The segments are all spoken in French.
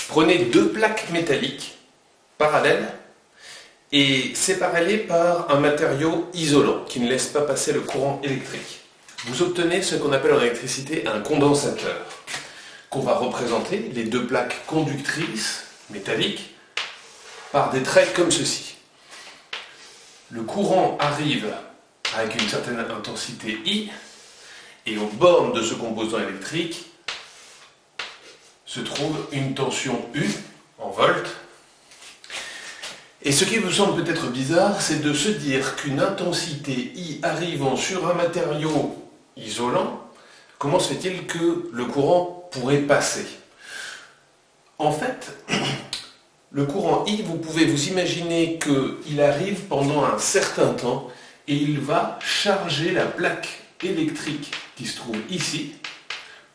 Prenez deux plaques métalliques parallèles et séparez-les par un matériau isolant qui ne laisse pas passer le courant électrique. Vous obtenez ce qu'on appelle en électricité un condensateur, qu'on va représenter, les deux plaques conductrices métalliques, par des traits comme ceci. Le courant arrive avec une certaine intensité I, et aux bornes de ce composant électrique se trouve une tension U en volts. Et ce qui vous semble peut-être bizarre, c'est de se dire qu'une intensité I arrivant sur un matériau isolant, comment se fait-il que le courant pourrait passer? En fait, le courant I, vous pouvez vous imaginer qu'il arrive pendant un certain temps et il va charger la plaque électrique qui se trouve ici,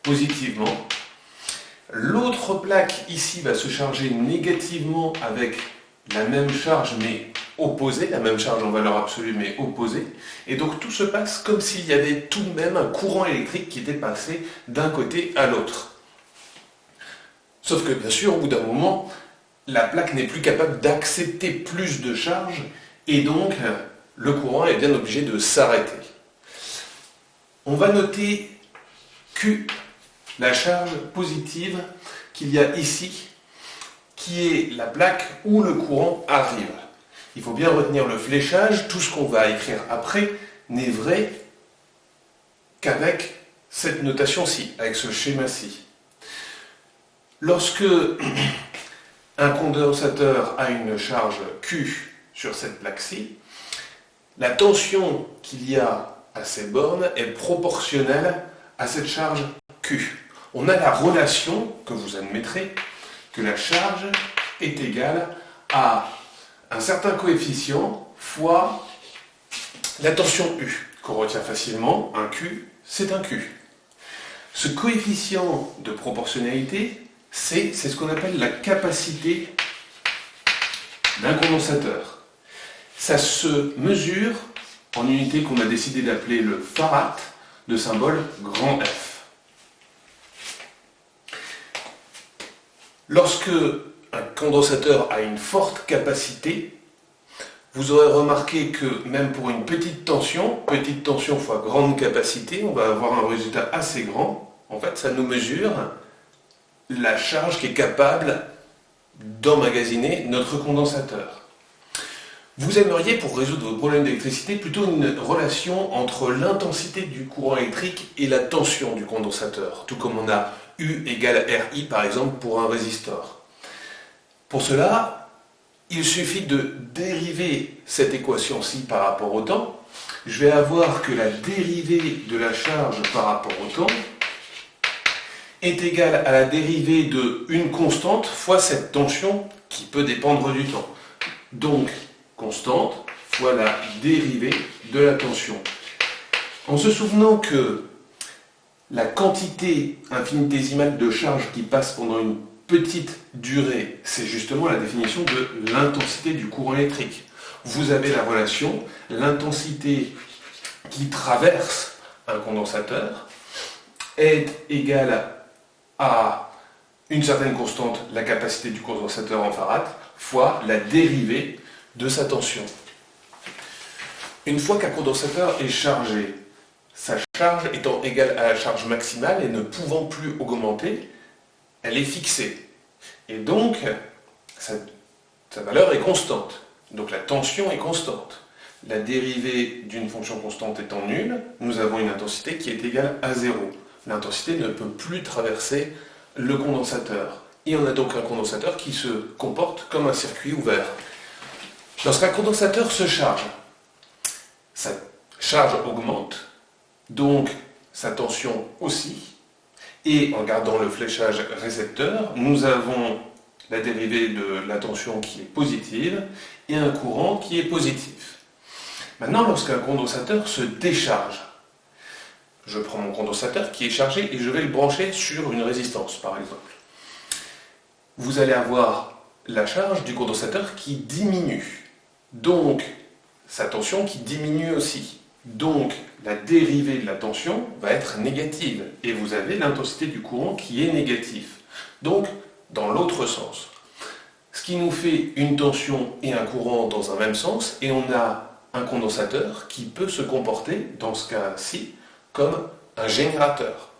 positivement. L'autre plaque ici va se charger négativement avec la même charge mais opposée, la même charge en valeur absolue mais opposée. Et donc tout se passe comme s'il y avait tout de même un courant électrique qui était passé d'un côté à l'autre. Sauf que bien sûr, au bout d'un moment, la plaque n'est plus capable d'accepter plus de charge et donc le courant est bien obligé de s'arrêter. On va noter Q, la charge positive qu'il y a ici, qui est la plaque où le courant arrive. Il faut bien retenir le fléchage, tout ce qu'on va écrire après n'est vrai qu'avec cette notation-ci, avec ce schéma-ci. Lorsque un condensateur a une charge Q sur cette plaque-ci, la tension qu'il y a à ces bornes est proportionnelle à cette charge Q. On a la relation, que vous admettrez, que la charge est égale à un certain coefficient fois la tension U, qu'on retient facilement. Un Q, c'est un Q. Ce coefficient de proportionnalité, c'est ce qu'on appelle la capacité d'un condensateur. Ça se mesure en unité qu'on a décidé d'appeler le farad, de symbole grand F. Lorsque un condensateur a une forte capacité, vous aurez remarqué que même pour une petite tension fois grande capacité, on va avoir un résultat assez grand. En fait, ça nous mesure la charge qui est capable d'emmagasiner notre condensateur. Vous aimeriez, pour résoudre vos problèmes d'électricité, plutôt une relation entre l'intensité du courant électrique et la tension du condensateur, tout comme on a U égale RI par exemple pour un résistor. Pour cela, il suffit de dériver cette équation-ci par rapport au temps. Je vais avoir que la dérivée de la charge par rapport au temps est égale à la dérivée de une constante fois cette tension qui peut dépendre du temps. Donc, constante fois la dérivée de la tension. En se souvenant que la quantité infinitésimale de charge qui passe pendant une petite durée, c'est justement la définition de l'intensité du courant électrique. Vous avez la relation, l'intensité qui traverse un condensateur est égale à une certaine constante, la capacité du condensateur en farad, fois la dérivée de sa tension. Une fois qu'un condensateur est chargé, sa charge étant égale à la charge maximale et ne pouvant plus augmenter, elle est fixée. Et donc, sa valeur est constante. Donc la tension est constante. La dérivée d'une fonction constante étant nulle, nous avons une intensité qui est égale à 0. L'intensité ne peut plus traverser le condensateur. Et on a donc un condensateur qui se comporte comme un circuit ouvert. Lorsqu'un condensateur se charge, sa charge augmente, donc sa tension aussi, et en gardant le fléchage récepteur, nous avons la dérivée de la tension qui est positive et un courant qui est positif. Maintenant, lorsqu'un condensateur se décharge, je prends mon condensateur qui est chargé et je vais le brancher sur une résistance, par exemple. Vous allez avoir la charge du condensateur qui diminue. Donc, sa tension qui diminue aussi. Donc, la dérivée de la tension va être négative. Et vous avez l'intensité du courant qui est négative. Donc, dans l'autre sens. Ce qui nous fait une tension et un courant dans un même sens, et on a un condensateur qui peut se comporter, dans ce cas-ci, comme un générateur.